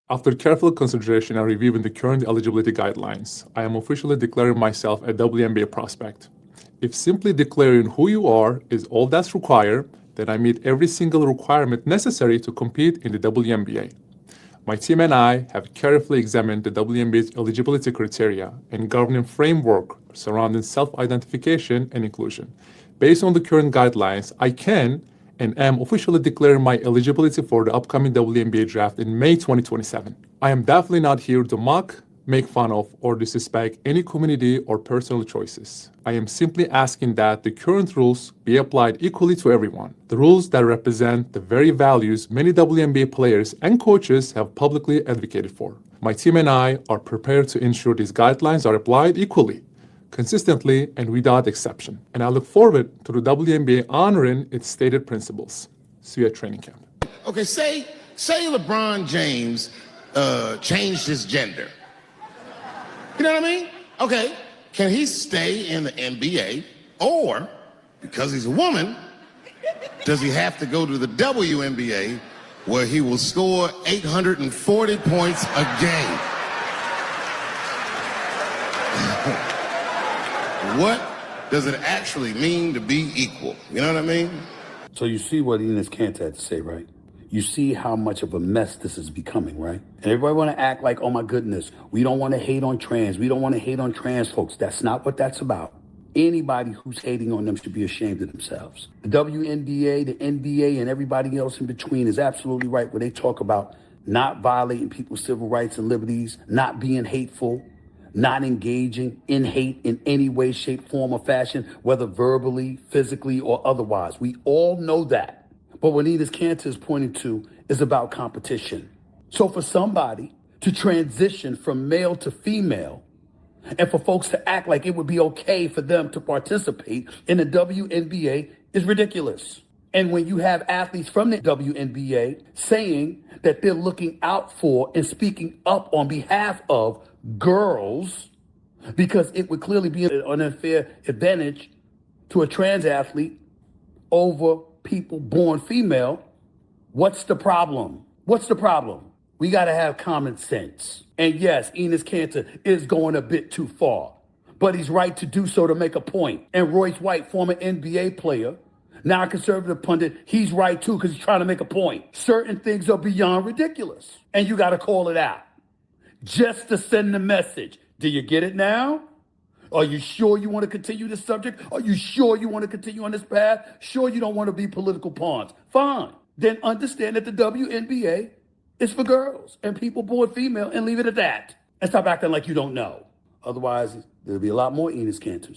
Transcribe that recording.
After careful consideration and reviewing the current eligibility guidelines, I am officially declaring myself a WNBA prospect. If simply declaring who you are is all that's required, then I meet every single requirement necessary to compete in the WNBA. My team and I have carefully examined the WNBA's eligibility criteria and governing framework surrounding self-identification and inclusion. Based on the current guidelines, I can and am officially declaring my eligibility for the upcoming WNBA draft in May 2027. I am definitely not here to mock, make fun of, or disrespect any community or personal choices. I am simply asking that the current rules be applied equally to everyone. The rules that represent the very values many WNBA players and coaches have publicly advocated for. My team and I are prepared to ensure these guidelines are applied equally, consistently, and without exception. And I look forward to the WNBA honoring its stated principles. See you at training camp. Okay, say LeBron James changed his gender. You know what I mean? Okay, can he stay in the NBA, or, because he's a woman, does he have to go to the WNBA where he will score 840 points a game? What does it actually mean to be equal? You know what I mean? So you see what Enes Kanter had to say, right? You see how much of a mess this is becoming, right? And everybody want to act like, oh my goodness, we don't want to hate on trans. We don't want to hate on trans folks. That's not what that's about. Anybody who's hating on them should be ashamed of themselves. The WNBA, the NBA, and everybody else in between is absolutely right where they talk about not violating people's civil rights and liberties, not being hateful, not engaging in hate in any way, shape, form, or fashion, whether verbally, physically, or otherwise. We all know that. But what Enes Kanter is pointing to is about competition. So for somebody to transition from male to female, and for folks to act like it would be okay for them to participate in the WNBA is ridiculous. And when you have athletes from the WNBA saying that they're looking out for and speaking up on behalf of girls, because it would clearly be an unfair advantage to a trans athlete over people born female, what's the problem? What's the problem? We got to have common sense. And yes, Enes Kanter is going a bit too far, but he's right to do so to make a point. And Royce White, former NBA player, now a conservative pundit, he's right too because he's trying to make a point. Certain things are beyond ridiculous, and you got to call it out just to send the message. Do you get it now? Are you sure you want to continue this subject? Are you sure you want to continue on this path? Sure you don't want to be political pawns? Fine. Then understand that the WNBA is for girls and people born female and leave it at that. And stop acting like you don't know. Otherwise, there'll be a lot more Enes Kanters.